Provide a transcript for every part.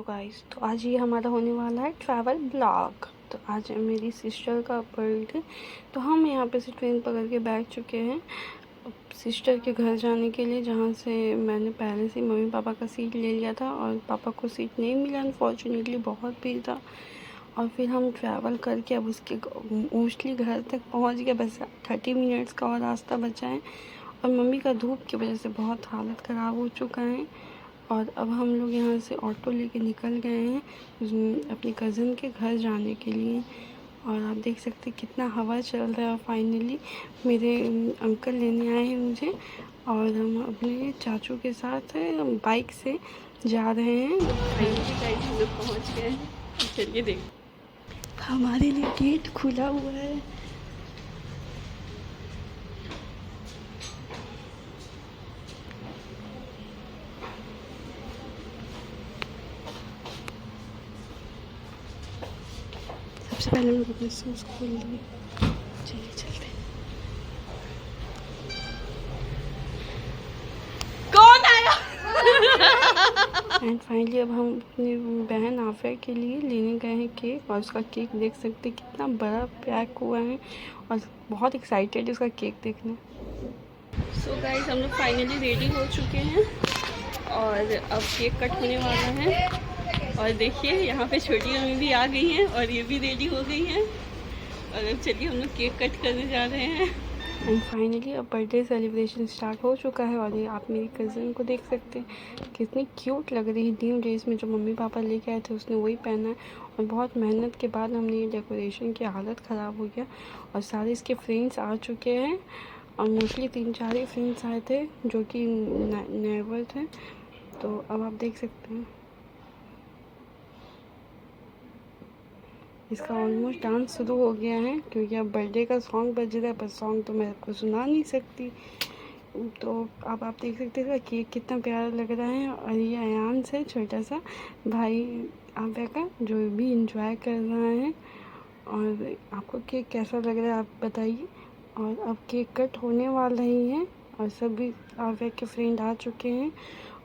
Hello guys, तो आज ये हमारा होने वाला है ट्रैवल ब्लॉग। तो आज है मेरी सिस्टर का बर्थडे। तो हम यहाँ पे से ट्रेन पकड़ के बैठ चुके हैं सिस्टर के घर जाने के लिए, जहाँ से मैंने पहले से मम्मी पापा का सीट ले लिया था और पापा को सीट नहीं मिला अनफॉर्चुनेटली, बहुत भीड़ था। और फिर हम ट्रैवल करके अब उसके मोस्टली घर तक पहुँच गए। बस 30 मिनट्स का और रास्ता बचा है और मम्मी का धूप की वजह से बहुत हालत ख़राब हो चुका है। और अब हम लोग यहाँ से ऑटो लेके निकल गए हैं अपनी कज़न के घर जाने के लिए। और आप देख सकते हैं कितना हवा चल रहा है। और फाइनली मेरे अंकल लेने आए हैं मुझे और हम अपने चाचू के साथ बाइक से जा रहे हैं। फाइनली गाइस हम लोग पहुँच गए हैं। चलिए देख, हमारे लिए गेट खुला हुआ है। सबसे पहले हम लोग अपने शूज़ खोल लिए। चलिए चलते हैं। कौन आया? एंड फाइनली अब हम अपनी बहन आफिया के लिए लेने गए हैं केक। और उसका केक देख सकते हैं कितना बड़ा पैक हुआ है और बहुत एक्साइटेड है उसका केक देखने। सो गाइस, हम लोग फाइनली रेडी हो चुके हैं और अब केक कट होने वाला है। और देखिए यहाँ पे छोटी मम्मी भी आ गई हैं और ये भी रेडी हो गई हैं। और अब चलिए हम लोग केक कट करने जा रहे हैं। एंड फाइनली अब बर्थडे सेलिब्रेशन स्टार्ट हो चुका है। और ये आप मेरी कज़न को देख सकते हैं कितनी क्यूट लग रही है। न्यू ड्रेस में जो मम्मी पापा लेके आए थे उसने वही पहना है। और बहुत मेहनत के बाद हमने ये डेकोरेशन की हालत ख़राब हो गया। और सारे इसके फ्रेंड्स आ चुके हैं और मोस्टली 3-4 ही फ्रेंड्स आए थे जो कि नेबर थे। तो अब आप देख सकते हैं इसका ऑलमोस्ट डांस शुरू हो गया है, क्योंकि अब बर्थडे का सॉन्ग बज रहा है। पर सॉन्ग तो मैं आपको सुना नहीं सकती। तो अब आप देख सकते हैं केक कितना प्यारा लग रहा है। और ये अयांश है, छोटा सा भाई आव्या का, जो भी इंजॉय कर रहा है। और आपको केक कैसा लग रहा है आप बताइए। और अब केक कट होने वाला ही है और सभी आव्या के फ्रेंड आ चुके हैं।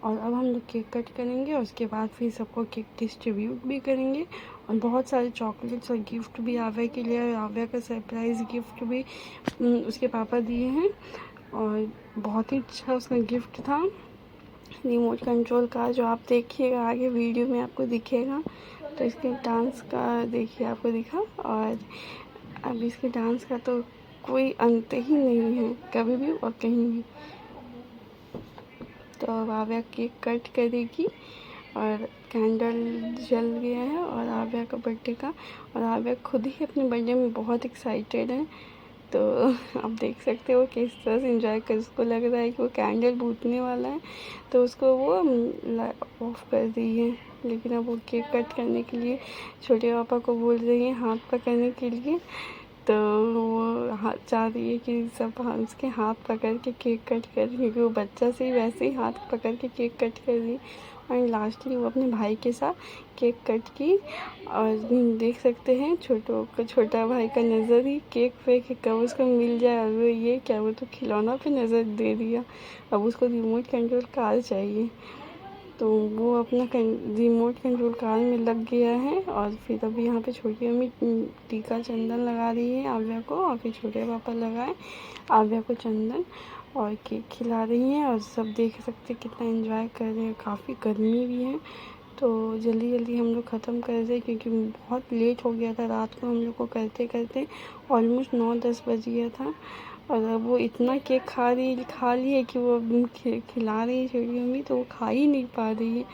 और अब हम लोग केक कट करेंगे और उसके बाद फिर सबको केक डिस्ट्रीब्यूट भी करेंगे। और बहुत सारे चॉकलेट्स और गिफ्ट भी आव्या के लिए, आव्या का सरप्राइज़ गिफ्ट भी उसके पापा दिए हैं। और बहुत ही अच्छा उसका गिफ्ट था, रिमोट कंट्रोल का, जो आप देखिएगा आगे वीडियो में आपको दिखेगा। तो इसके डांस का देखिए, आपको दिखा। और अब इसके डांस का तो कोई अंत ही नहीं है, कभी भी और कहीं भी। तो अब आव्या केक कट करेगी और कैंडल जल गया है और आव्या का बर्थडे का। और आव्या खुद ही अपने बर्थडे में बहुत एक्साइटेड है। तो आप देख सकते हो किस तरह से एंजॉय कर, उसको लग रहा है कि वो कैंडल बूतने वाला है तो उसको वो ऑफ कर रही है। लेकिन अब वो केक कट करने के लिए छोटे पापा को बोल रही है हाथ पकड़ने के लिए। तो वो हाथ चाह रही है कि सब उसके हाथ पकड़ के केक कट कर, क्योंकि वो बच्चा से ही वैसे ही हाथ पकड़ के केक कट कर रही। और लास्टली वो अपने भाई के साथ केक कट की। और देख सकते हैं छोटा भाई का नज़र ही केक पे कि कब उसको मिल जाए। और वो ये क्या, वो तो खिलौना पे नज़र दे दिया, अब उसको रिमोट कंट्रोल कार चाहिए। तो वो अपना रिमोट कंट्रोल कार में लग गया है। और फिर अभी यहाँ पे छोटी मम्मी टीका चंदन लगा रही है आव्या को, और फिर छोटे पापा लगाए आव्या को चंदन और केक खिला रही हैं। और सब देख सकते कितना एंजॉय कर रहे हैं। काफ़ी गर्मी भी है तो जल्दी जल्दी हम लोग ख़त्म कर दें, क्योंकि बहुत लेट हो गया था रात को हम लोग को करते करते। ऑलमोस्ट 9-10 बज गया था। और अब वो इतना केक खा ली है कि वो खिला रही है छोटी मम्मी, तो वो खा ही नहीं पा रही है।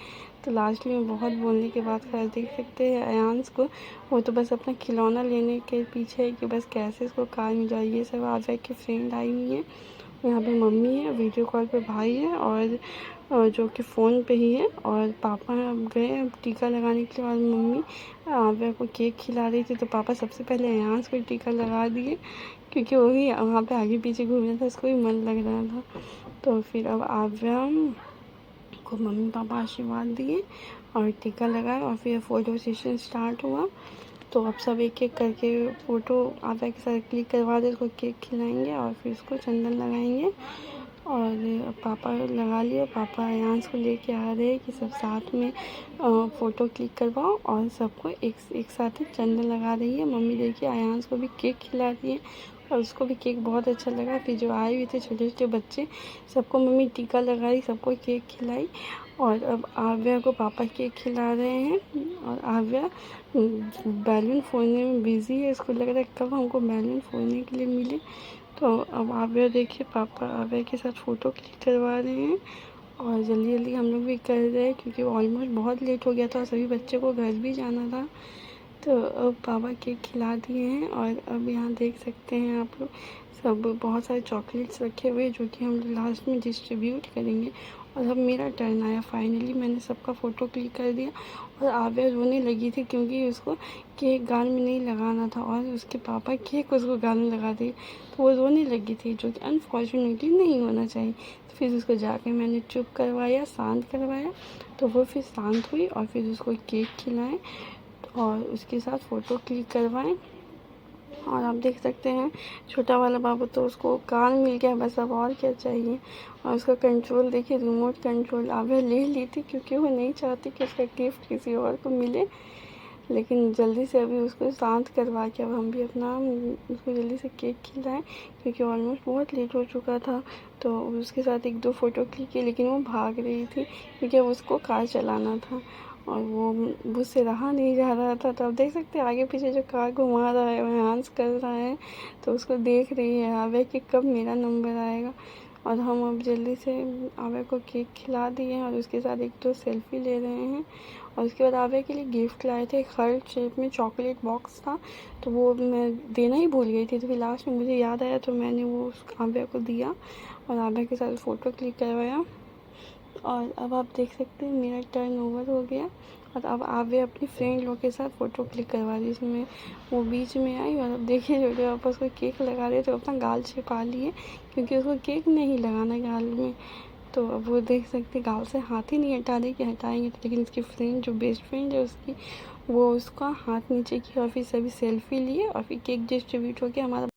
तो लास्ट में बहुत बोलने के बाद खैर देख सकते हैं अयांश को, वो तो बस अपना खिलौना लेने के पीछे है कि बस कैसे इसको कार मिल जाए। ये सब आव्या की फ्रेंड आई हुई है, यहाँ पे मम्मी है, वीडियो कॉल पे भाई है और जो कि फ़ोन पे ही है। और पापा गए टीका लगाने के लिए और मम्मी आव्या को केक खिला रही थी। तो पापा सबसे पहले अयांश को टीका लगा दिए, क्योंकि वो भी वहाँ पे आगे पीछे घूम रहा था, उसको भी मन लग रहा था। तो फिर अब आव्या को मम्मी पापा आशीर्वाद दिए और टीका लगाया और फिर फ़ोटो सेशन स्टार्ट हुआ। तो अब सब एक एक करके फ़ोटो आव्या के साथ क्लिक करवा दे, उसको केक खिलाएंगे और फिर उसको चंदन लगाएंगे। और पापा लगा लिए, पापा आयांश को लेके आ रहे हैं कि सब साथ में फ़ोटो क्लिक करवाओ और सबको एक साथ ही चंदन लगा रही है। मम्मी देखिए आयांश को भी केक खिला रही है और उसको भी केक बहुत अच्छा लगा। फिर जो आए हुए थे छोटे छोटे बच्चे सबको मम्मी टीका लगाई, सबको केक खिलाई। और अब आव्या को पापा केक खिला रहे हैं और आव्या बैलून फोड़ने में बिज़ी है। इसको लग रहा है कब हमको बैलून फोड़ने के लिए मिले। तो अब आव्या देखिए पापा आव्या के साथ फ़ोटो क्लिक करवा रहे हैं और जल्दी जल्दी हम लोग भी कर रहे हैं क्योंकि ऑलमोस्ट बहुत लेट हो गया था और सभी बच्चे को घर भी जाना था। तो अब पापा केक खिला दिए हैं और अब यहाँ देख सकते हैं आप लोग सब बहुत सारे चॉकलेट्स रखे हुए जो कि हम लास्ट में डिस्ट्रीब्यूट करेंगे। और अब मेरा टर्न आया, फाइनली मैंने सबका फ़ोटो क्लिक कर दिया और आव्या रोने लगी थी क्योंकि उसको केक गाल में नहीं लगाना था और उसके पापा केक उसको गाल में लगा दिए, तो वो रोने लगी थी जो कि अनफॉर्चुनेटली नहीं होना चाहिए। तो फिर उसको जाके मैंने चुप करवाया, शांत करवाया, तो वो फिर शांत हुई और फिर उसको केक खिलाएं और उसके साथ फ़ोटो क्लिक करवाएं। और आप देख सकते हैं छोटा वाला बाबू तो उसको कार मिल गया, बस अब और क्या चाहिए। और उसका कंट्रोल देखिए, रिमोट कंट्रोल आव्या ले ली थी क्योंकि वो नहीं चाहती कि उसका गिफ्ट किसी और को मिले। लेकिन जल्दी से अभी उसको शांत करवा के अब हम भी अपना उसको जल्दी से केक खिलाएं क्योंकि ऑलमोस्ट बहुत लेट हो चुका था। तो उसके साथ एक दो फ़ोटो क्लिक की लेकिन वो भाग रही थी क्योंकि अब उसको कार चलाना था और वो मुझसे रहा नहीं जा रहा था। तो आप देख सकते हैं आगे पीछे जो कार घुमा रहा है वो डांस कर रहा है, तो उसको देख रही है आव्या कि कब मेरा नंबर आएगा। और हम अब जल्दी से आव्या को केक खिला दिए हैं और उसके साथ एक दो सेल्फी ले रहे हैं। और उसके बाद आव्या के लिए गिफ्ट लाए थे, एक हार्ट शेप में चॉकलेट बॉक्स था, तो वो मैं देना ही भूल गई थी। तो फिर लास्ट में मुझे याद आया तो मैंने वो आव्या को दिया और आव्या के साथ फ़ोटो क्लिक करवाया। और अब आप देख सकते हैं मेरा टर्न ओवर हो गया और अब आव्या अपनी फ्रेंड लोग के साथ फ़ोटो क्लिक करवा रही, जिसमें वो बीच में आई। और अब देखिए छोटे पापा उसको केक लगा रहे तो अपना गाल छिपा लिए क्योंकि उसको केक नहीं लगाना गाल में। तो अब वो देख सकते गाल से हाथ ही नहीं हटा रही कि हटाएंगे तो, लेकिन उसकी फ्रेंड जो बेस्ट फ्रेंड है उसकी वो उसका हाथ नीचे की और फिर सभी सेल्फी लिए और फिर केक डिस्ट्रीब्यूट हो गया। हमारा